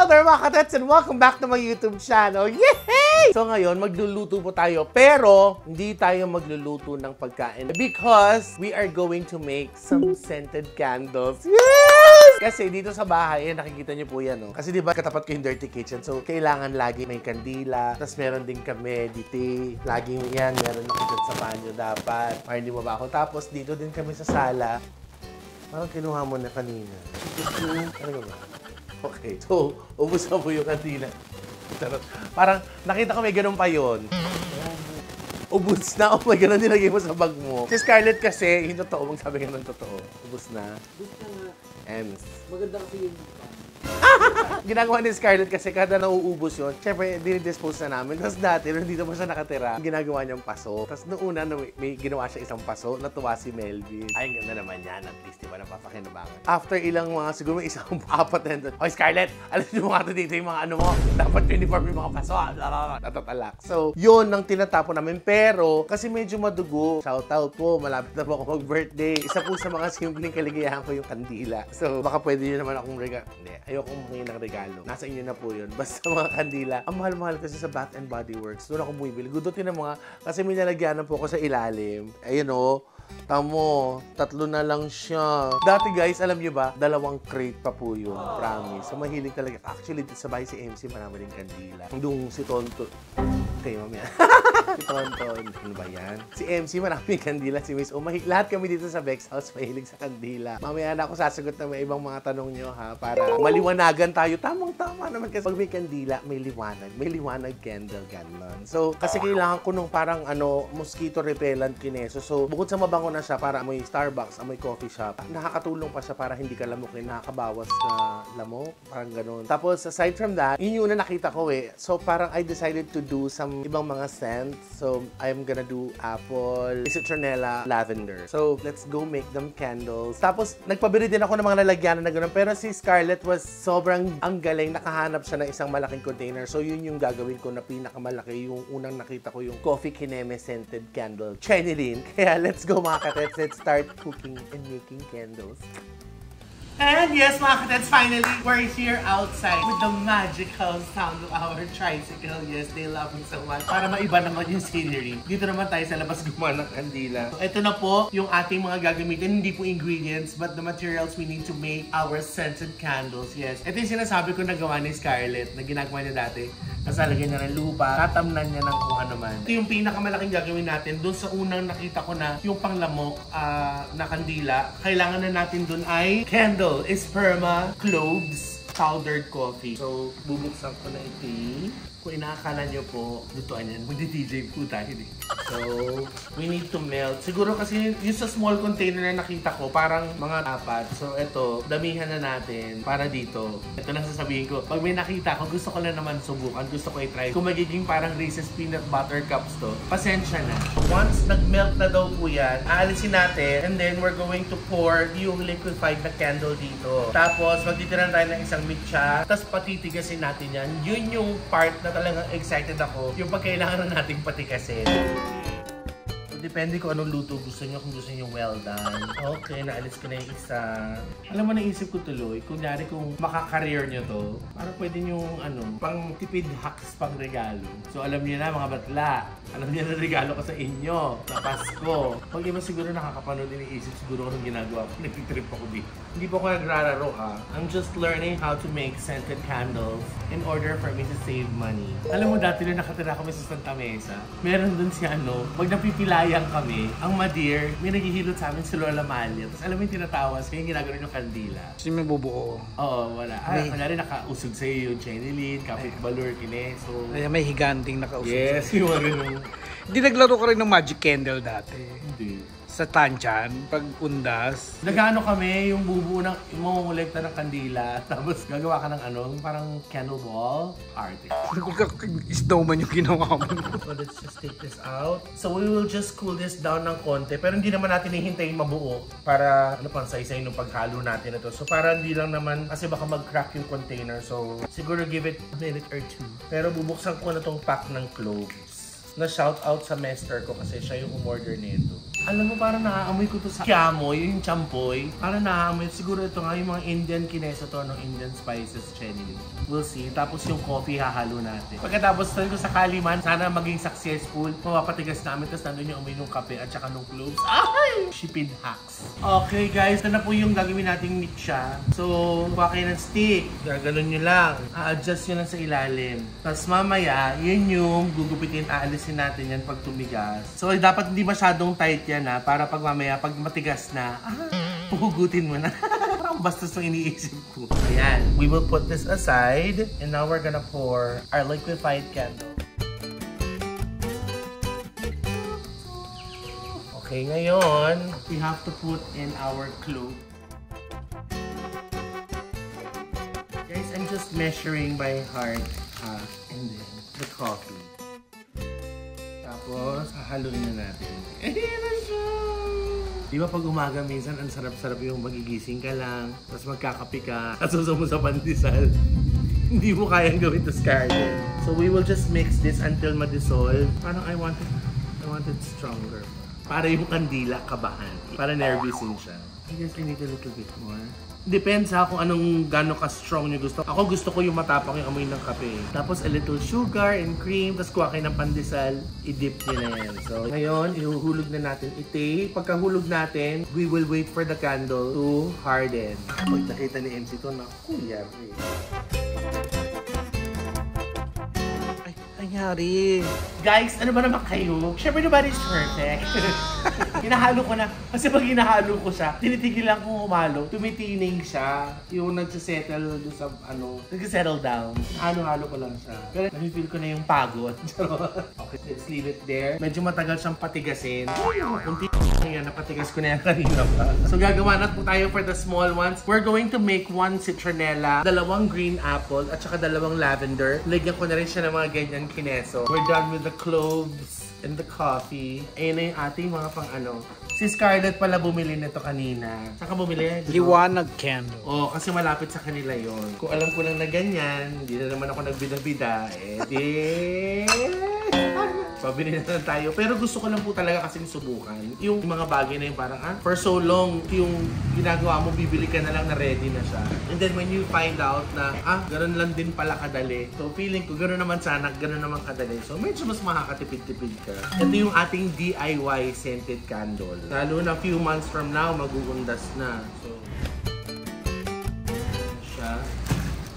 Hello there mga katets and welcome back to my YouTube channel. Yay! So ngayon, magluluto po tayo pero hindi tayo magluluto ng pagkain because we are going to make some scented candles. Yes! Kasi dito sa bahay, nakikita niyo po yan. Kasi di ba katapat ko yung dirty kitchen. So kailangan lagi may kandila. Tapos meron din kami dito. Laging yan, meron ako dyan sa banyo dapat. Para hindi mabaho. Tapos dito din kami sa sala. Parang kinuha mo na kanina. Ano ba? Okay, so, ubus na po yung kantina. Parang, nakita ko may ganun pa yun. Ubus na, oh my God, nilagay mo sa bag mo. Si Scarlett kasi, yung totoo, magsabi ka ng totoo. Ubus na. Ubus na nga. Ems. Maganda kasi yung Ginagawa ni Scarlett kasi kada nauubos yun, syempre, dinidispose na namin. Tapos dati, nung dito pa siya nakatira, ginagawa niyang paso. Tapos noong una, may ginawa siya isang paso, natuwa si Melvin. Ay, ganda naman yan. At least, di ba, napapakinabangan. After ilang mga, siguro may isang apat na yun. Oy, Scarlett, alam niyo mga dito yung mga ano mo. Dapat uniform yung mga paso. Natatalak. So, yun ang tinatapon namin. Pero, kasi medyo madugo. Shoutout po, malapit na po ako mag-birthday. Isa po sa mga simpleng kaligayahan ko yung kandila. So, baka pwede nyo naman akong regalo. Hindi, ayoko humingi ng regalo. Nasa inyo na po yun. Basta mga kandila. Ang mahal-mahal kasi sa Bath and Body Works. Doon ako bumibili. Gudutin ng mga, kasi may nalagyanan po ako sa ilalim. Ayun o. Tamo, 3 na lang siya. Dati guys, alam nyo ba, 2 crate pa po yun. Promise. So mahilig talaga. Actually, sa bahay si MC, marami rin kandila. Yung si Tonto. Okay, mamaya. Si Tonton. Ano ba yan? Si MC, maraming kandila. Si Miss O. Lahat kami dito sa Bex House, mahilig sa kandila. Mamaya na ako sasagot na may ibang mga tanong nyo, ha? Para maliwanagan tayo. Tamang-tama naman kasi pag may kandila, may liwanag. May liwanag candle, ganon. So, kasi kailangan ko nung parang, mosquito repellent kineso. So, bukod sa mabango na siya para amoy Starbucks, amoy coffee shop, nakakatulong pa siya para hindi ka lamukin. Nakakabawas na lamok. Parang ganon. Tapos, aside from that, yun yung na nakita ko eh. So, parang I decided to do some ibang mga scents. So, I'm gonna do apple, citronella, lavender. So, let's go make them candles. Tapos, nagpabili din ako ng mga lalagyanan na gano'n. Pero si Scarlett was sobrang ang galing. Nakahanap siya ng isang malaking container. So, yun yung gagawin ko na pinakamalaki. Yung unang nakita ko yung coffee kineme scented candle. Chenilyn. Kaya, let's go mga katets. Let's start cooking and making candles. And yes, mga katets, finally, we're here outside with the magical sound of our tricycle. Yes, they love me so much. Para maiba naman yung scenery. Dito naman tayo sa labas gumawa ng kandila. So, ito na po yung ating mga gagamitin. Hindi po ingredients, but the materials we need to make our scented candles. Yes. Ito yung sinasabi ko na gawa ni Scarlett, na ginagawa niya dati. Tapos lalagyan niya ng lupa, tatamnan niya ng kung ano man. Ito yung pinakamalaking gagawin natin. Doon sa unang nakita ko na yung panglamok na kandila, kailangan na natin doon ay candle. Esperma, cloves, powdered coffee. So, bubuksan ko na ito. Kung inaakala nyo po, lutuan yan. Magdi-DJ po tayo din. So, we need to melt. Siguro kasi yung sa small container na nakita ko, parang mga 4. So, ito, damihan na natin para dito. Ito lang sasabihin ko. Pag may nakita ko, gusto ko lang naman subukan. Gusto ko i-try. Kung magiging parang Reese's Peanut Butter Cups to, pasensya na. Once nag-melt na daw po yan, aalisin natin. And then, we're going to pour yung liquefied na candle dito. Tapos, magtitiran tayo ng isang mitsa. Tapos, patitigasin natin yan. Yun yung part na talagang excited ako yung pagkailangan na nating patikasin. So, depende kung anong luto gusto nyo. Kung gusto nyo well done. Okay, naalis ko na yung isa. Alam mo, naisip ko tuloy, kunyari kung makakareer nyo to, parang pwede nyo, pang tipid hacks pang regalo. So, alam niyo na mga batla. Alam niyo na regalo ko sa inyo sa Pasko. Pag iba siguro nakakapanood din iisip siguro anong ginagawa ko. Nagtitrip ako dito. Hindi po ako nagrararo ha. I'm just learning how to make scented candles in order for me to save money. Alam mo dati na nakatira kami sa Santa Mesa, meron dun si pag napipilayang kami, ang madir, may naghihilot sa amin si Lola Malia. Tapos alam mo yung tinatawas, kaya yung ginagano yung kandila. kasi may bubuo. Oo, wala. Kanyari nakausog sa'yo yung Chenilyn, Kapit Balur, Kineso. Ay, may higanting nakausap. Yes, yung mga ganun. Hindi naglaro ka rin ng magic candle dati. Hindi. Sa tansyan, pag undas. Nagano kami yung bubuo ng imongolekta ng kandila. Tapos gagawa ka ng parang candle ball. Arte. Snowman yung ginawa mo. So let's just take this out. So we will just cool this down ng konti. Pero hindi naman natin hihintayin mabuo. Para pang saysay nung paghalo natin ito. So para hindi lang naman, kasi baka mag-crack yung container. So siguro give it a minute or 2. Pero bubuksan ko na tong pack ng cloves. Na shout out sa master ko kasi siya yung umorder nito. Alam mo, parang naaamoy ko to sa kiamoy, yung champoy. Parang naaamoy. Siguro ito nga yung mga Indian kineso to, no? Indian spices, Chenny. We'll see. Tapos yung coffee hahalo natin. Pagkatapos tayo ko sa Kaliman, sana maging successful. Mapapatigas namin, tapos nandun yung uminom kape at saka nung cloves. Ay! Shipid hacks. Okay guys, ito na po yung gagawin nating mixture. So, kuha kayo ng stick. Gaganon nyo lang. A-adjust nyo lang sa ilalim. Tapos mamaya, yun yung gugupitin, aalisin natin yan pag tumigas. So, dapat hindi masyadong tight yan ha. Para pag mamaya, pag matigas na, puhugutin mo na. Parang bastos ng iniisip ko. Ayan. We will put this aside. And now we're gonna pour our liquefied candle. Okay, ngayon, we have to put in our clove. Guys, I'm just measuring by heart. And then, the coffee. Tapos, hahaluin na natin. Ayan na siya! Di ba pag umaga minsan, ang sarap-sarap yung magigising ka lang, tapos magkakape ka, at suso mo sa pandesal. Hindi mo kayang gawin to Scarlett. So we will just mix this until ma-dissolve. Parang I want it stronger. Para yung kandila kabahan. Para nervousin siya. I guess I need a little bit more. Depends ha kung anong gano'n ka-strong nyo gusto. Ako gusto ko yung matapang yung amoy ng kape. Tapos a little sugar and cream. Tapos kuha kayo ng pandesal. I-dip nyo na yan. So ngayon, ihuhulog na natin ite. Pagkahulog natin, we will wait for the candle to harden. Pag nakita ni MC to, naku, yari. Nangyari. Guys, ano ba naman kayo? Siyempre, nobody's perfect. Hinahalo ko na. Kasi pag hinahalo ko siya, tinitigilan kong humalo. Tumitining siya. Yung nagsisettle doon sa nagsisettle down. Halo-halo ko lang siya. Pero nag-feel ko na yung pagod. Okay, let's leave it there. Medyo matagal siyang patigasin. Kunti yan, napatigas ko na yan kanina pa. So gagawa na po tayo for the small ones. We're going to make 1 citronella, 2 green apple, at saka 2 lavender. Lagyan ko na rin siya ng mga ganyan kineso. We're done with the cloves and the coffee. Ayun na yung ating mga Si Scarlett pala bumili nito kanina. Saan ka bumili? Liwanag candle. Oo, kasi malapit sa kanila yon. Kung alam ko lang na ganyan, hindi na naman ako nagbida-bida, pabili na lang tayo. Pero gusto ko lang po talaga kasing subukan. Yung mga bagay na yung parang, for so long, yung ginagawa mo, bibili ka na lang na ready na siya. And then when you find out na, gano'n lang din pala kadali. So feeling ko, gano'n naman sana, gano'n naman kadali. So medyo mas makakatipid-tipid ka. Ito yung ating DIY scented candle. Lalo na few months from now, mag-uundas na. So, siya.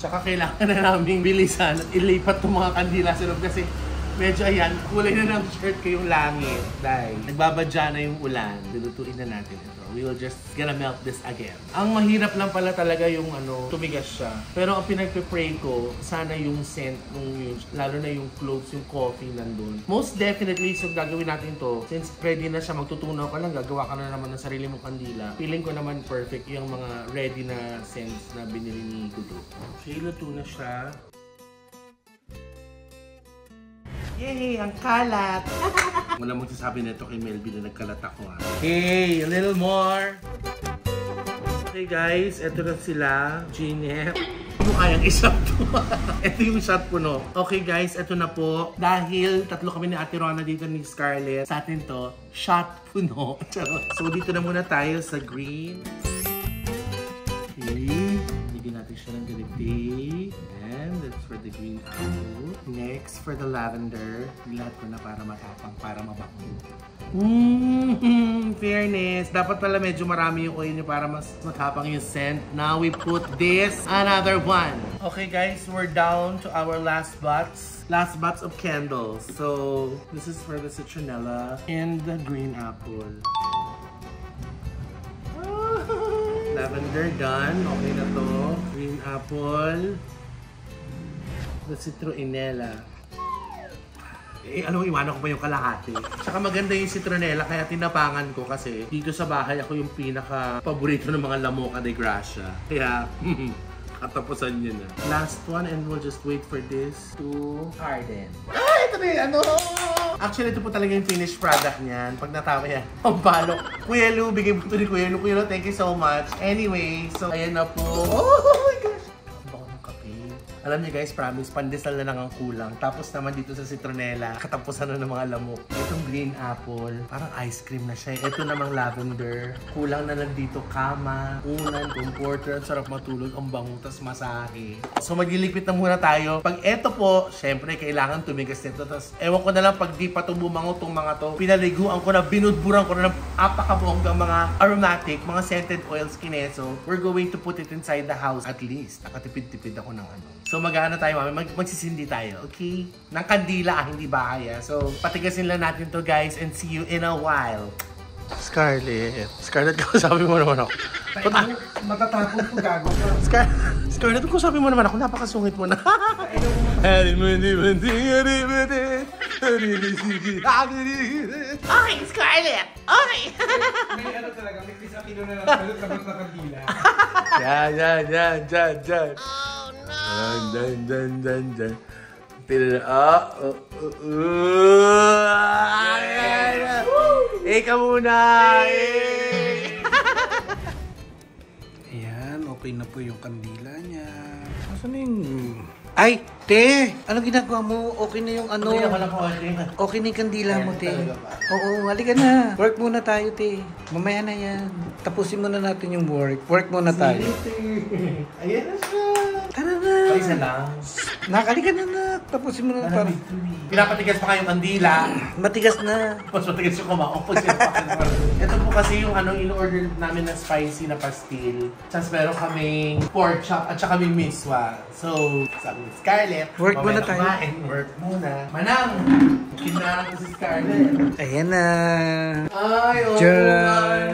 Tsaka kailangan na namin bilisan at ilipat itong mga kandila sa loob kasi medyo ayan, kulay na ng shirt ko yung langit dahil nagbabadya na yung ulan. Lulutuin na natin ito. We will just gonna melt this again. Ang mahirap lang pala talaga yung tumigas siya. Pero ang pinagpe-pray ko, sana yung scent, lalo na yung cloves, yung coffee nandun. Most definitely, so gagawin natin to. Since ready na siya, magtutunaw ka lang, gagawa ka na naman ng sarili mong kandila. Feeling ko naman perfect yung mga ready na scents na binili ni Gudu. Okay, luto na siya. Yay! Ang kalat! Wala magsasabi nito kay Melby na nagkalat ako ha. Hey! A little more! Okay guys, eto na sila. Jeanette. Hindi mo kayang i-shot to. Ito yung shot po no. Okay guys, eto na po. Dahil tatlo kami ni Ate Rona dito ni Scarlett. Sa atin to, shot puno. So dito na muna tayo sa green. Okay. Bigyan natin siya ng ganiti. And that's for the green apple. Next, for the lavender. Lahat ko na para matapang, para mabango. Fairness. Dapat pala medyo marami yung oil nyo para mas matapang yung scent. Now we put this, another one. Okay guys, we're down to our last batch of candles. So, this is for the citronella and the green apple. Lavender done. Okay na to. Green apple. The citronella. Iwanan ko pa yung kalahati. Tsaka maganda yung citronella, kaya tinapangan ko kasi dito sa bahay ako yung pinaka-paborito ng mga Lamoca de Gracia. Kaya, katapusan nyo na. Last one, and we'll just wait for this to harden. Ito na yung Actually, ito po talaga yung finished product niyan. Pag natama yan, ang balok. Kuya Lu, bigay mo ito ni Kuya Lu. Kuya Lu, thank you so much. Anyway, so ayan na po. Oh my gosh! Ang bako ng kape. Alam niyo guys, promise, pandesal na lang ang kulang. Tapos naman dito sa citronella, katapusan na ng mga lamok. Itong green apple, parang ice cream na siya. Ito namang lavender. Kulang na lang dito kama, unan, comforter. Ang sarap matulog, ang bango, tas masahe. So magliligpit na muna tayo. Pag eto po, syempre kailangan tumigas nito. Tapos ewan ko na lang pag di pa ito bumango itong mga to. Pinaliguan ko na, binudburan ko na ng apakabonggang mga aromatic, mga scented oils kineso. We're going to put it inside the house at least. Nakatipid-tipid ako ng ano. So mag-ano tayo mami, magsisindi tayo, okay? Ng kandila, hindi bahay. So patigasin lang natin to guys and see you in a while. Scarlett, sabi mo naman ako. Matatapon ko gago ka. Scarlett, kung sabi mo naman ako, napakasungit mo na. Okay, Scarlett! Okay! May ano talaga, may pisakino na lang sagot na kandila. Yan. Oh no! Dun. Ika muna! Ayan, okay na po yung kandila niya. Asan na yung... Ay, te! Ano ginagawa mo? Okay na yung ano? Okay na yung kandila mo, te. Oo, halika na. Work muna tayo, te. Mamaya na yan. Tapusin muna natin yung work. Work muna tayo. Ayan na siya. Tara na. Isa lang. Nakalika na na. Tapusin mo na para. Pinapatigas pa kayong kandila. Matigas na. Mas matigas yung kumakapos. Ito po kasi yung ano, in-order namin na spicy na pastil. Tapos meron kaming pork chop at saka kaming miswa. So, sabi ni Scarlett, work muna tayo. Work muna. Manang! Kinarang ko si Scarlett. Ayan na. Ay, oh, naman.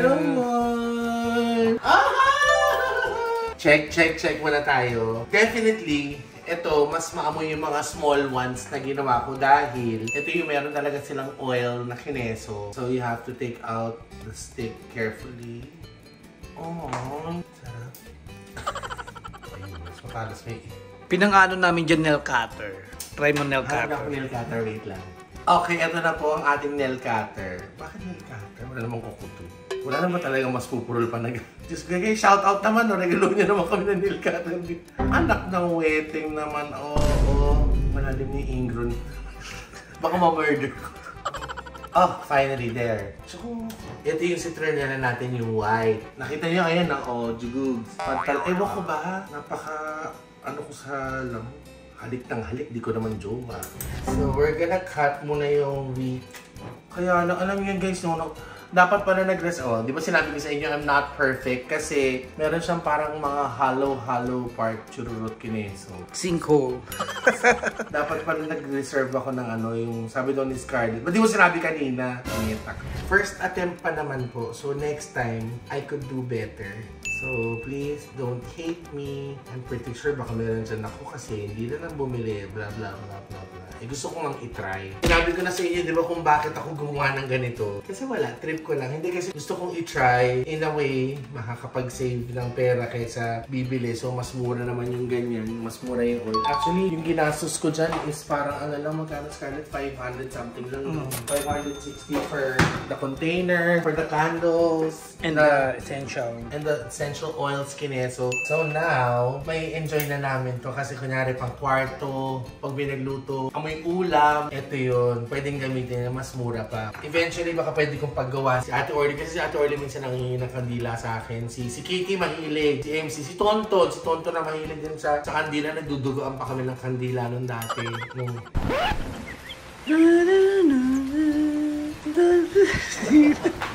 Check muna tayo. Definitely, ito, mas maamoy yung mga small ones na ginawa ko dahil ito yung meron talaga silang oil na kineso. So, you have to take out the stick carefully. Oh, sarap. Ayun, mas matalas may... Pinang-ano namin dyan, nail cutter. Try mo nail cutter. Nail cutter, wait lang. Okay, ito na po ang ating nail cutter. Bakit nail cutter? Wala namang kukuto. Wala naman talagang mas pupurol pa na... Diyos ko, shoutout naman, no? Regalo niya naman kami ng nail cutter. Anak ng wedding naman, oo. Malalim ni Ingron. Baka ma-murder ko. Oh, finally, there. So, ito yung citronella natin, yung white. Nakita niyo, ayan, ang jugugs. Ewan ko ba? Napaka... Ano ko sa alam? Halik ng halik, di ko naman jowa. So, we're gonna cut muna yung wheat. Kaya, alam niyo guys, no, dapat pa na nag-rest. Oh, di ba sinabi ko sa inyo, I'm not perfect kasi meron siyang parang mga hollow part, chururot kineso. Sinkhole. Dapat pa na nag-reserve ako ng ano, yung sabi doon ni Scarlett. Ba't di mo sinabi kanina? First attempt pa naman po. So next time, I could do better. So please, don't hate me. I'm pretty sure baka meron dyan ako kasi hindi na lang bumili, blah blah blah blah blah. Eh gusto ko lang itry. Sinabi ko na sa inyo, di ba, kung bakit ako gumawa ng ganito. Kasi wala, trip ko lang. Hindi kasi gusto kong itry. In a way, makakapag-save ng pera kaysa bibili. So mas mura naman yung ganyan. Mas mura yung oil. Actually, yung ginastos ko dyan is parang ano lang, magkano Scarlett? 500 something lang. 560 for the container, for the candles, and the essential. And the essential oils kineso. So now, may enjoy na namin to kasi kunyari pang kwarto, pag binagluto, amoy ulam, ito yun. Pwedeng gamitin na mas mura pa. Eventually, baka pwede kong paggawa si Ate Orly kasi si Ate Orly minsan nangihingi ng kandila sa akin. Si Katie mahilig, si MC, si Tonton na mahilig din sa kandila. Nagdudugoan pa kami ng kandila nung dati.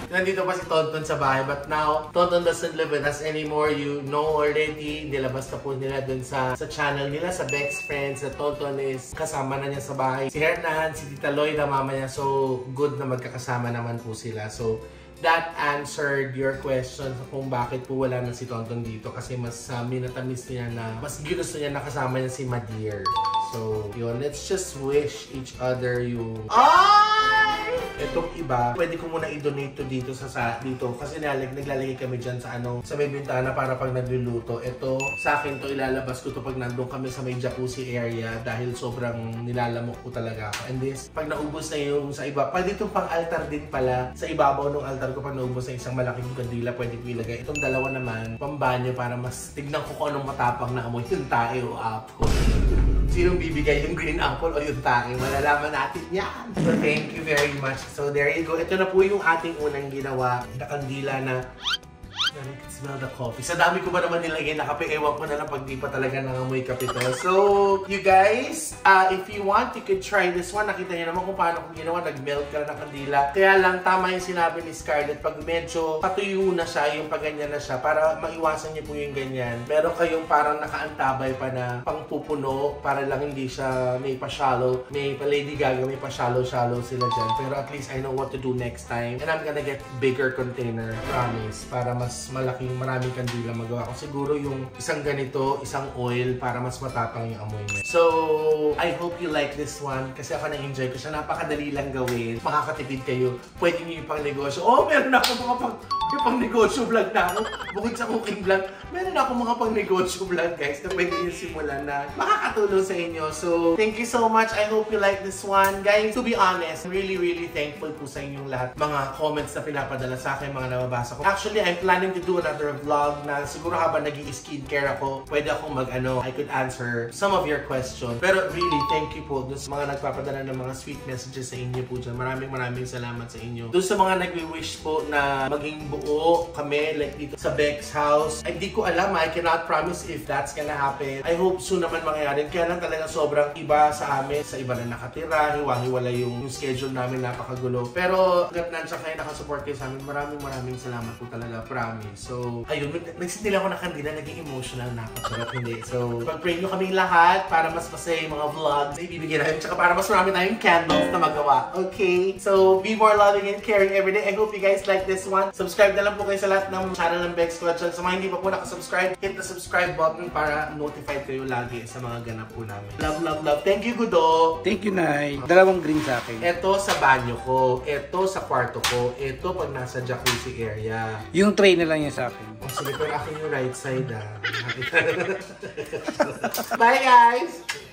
Nandito pa si Tonton sa bahay, but now Tonton doesn't live with us anymore. You know already, nilabas na po nila dun sa channel nila, sa Bex Friends, na Tonton is kasama na niya sa bahay. Si Hernan, si Tita Lloyd, mama niya, so good na magkakasama naman po sila. So that answered your question kung bakit po wala na si Tonton dito, kasi mas minatamis niya na, mas ginusto niya nakasama niya si Madeir. So yun, let's just wish each other yung... Itong iba, pwede ko muna i-donate to dito dito kasi naglalagay kami dyan sa sa may bintana para pag nagluluto. Ito, sa akin to, ilalabas ko to pag nandun kami sa may jacuzzi area dahil sobrang nilalamok ko talaga ako. And this, pag naubos na yung sa iba, pwede itong pang altar din pala. Sa ibabaw ng altar ko, pag naubos na isang malaking kandila, pwede ko ilagay. Itong dalawa naman, pambanyo para mas tignan ko kung anong matapang na amoy yung tae o apple. sinong bibigay yung green apple o yung tae. Malalaman natin yan. So, thank you very much. So, there you go. Ito na po yung ating unang ginawa na kandila na I can smell the coffee. Sa dami ko ba naman nilagay na kape, ewan ko na lang pag di pa talaga nangamoy kape to. So, you guys, if you want, you could try this one. Nakita niyo naman kung paano kung ginawa. Nag-melt ka na ng kandila. Kaya lang, tama yung sinabi ni Scarlett. Pag medyo patuyo na siya, yung pag-ganyan na siya, para maiwasan niyo po yung ganyan. Meron kayong parang nakaantabay pa na pangpupuno para lang hindi siya may pa-shallow. May pa-Lady Gaga, may pa-shallow-shallow sila dyan. Pero at least I know what to do next time. And I'm gonna get bigger container, promise, para mas maraming kandila magawa ko. Siguro yung isang ganito, isang oil para mas matapang yung amoy niya. So, I hope you like this one kasi ako na-enjoy ko siya. Napakadali lang gawin. Makakatipid kayo. Pwede nyo yung pang-negosyo. Oh, meron ako mga pang-negosyo vlog na ako. Bukod sa cooking vlog, meron ako mga pang-negosyo vlog, guys, na pwede nyo simulan na makakatulong sa inyo. So, thank you so much. I hope you like this one. Guys, to be honest, really, really thankful po sa inyong lahat. Mga comments na pinapadala sa akin, mga nababasa ko. Actually, I'm planning to do another vlog na siguro habang nag-i-skincare ako, pwede akong I could answer some of your questions. Pero really, thank you po dun sa mga nagpapadala ng mga sweet messages sa inyo po dyan. Maraming salamat sa inyo. Dun sa mga nagwi-wish po na maging buo kami, like dito sa Beck's house. Ay, di ko alam, I cannot promise if that's gonna happen. I hope soon naman mangyayari. Kaya lang talaga sobrang iba sa amin. Sa iba na nakatira, hiwa-hiwala yung schedule namin, napakagulo. Pero, hanggat nandiyan kayo, nakasupport kayo sa amin, maraming salamat po talaga, promise. So, ayun, nagsitil ako ng kandila, naging emotional na ako. Sarap hindi. So, pag-pray nyo kaming lahat para mas masaya yung mga vlogs na ibibigyan namin. Tsaka para mas marami tayong candles na magawa. Okay? So, be more loving and caring everyday. I hope you guys like this one. Subscribe na lang po kayo sa lahat ng channel ng Beck's Collection. Sa mga hindi pa po nakasubscribe, hit the subscribe button para notified kayo lagi sa mga ganap po namin. Love. Thank you, Gudo. Thank you, Nay. Dalawang green sa akin. Ito sa banyo ko. Ito sa kwarto ko. Ito pag nasa jacuzzi area. Yung tray na lang yan sa akin. Oh, sige, pero akin yung right side, ah. Bye, guys!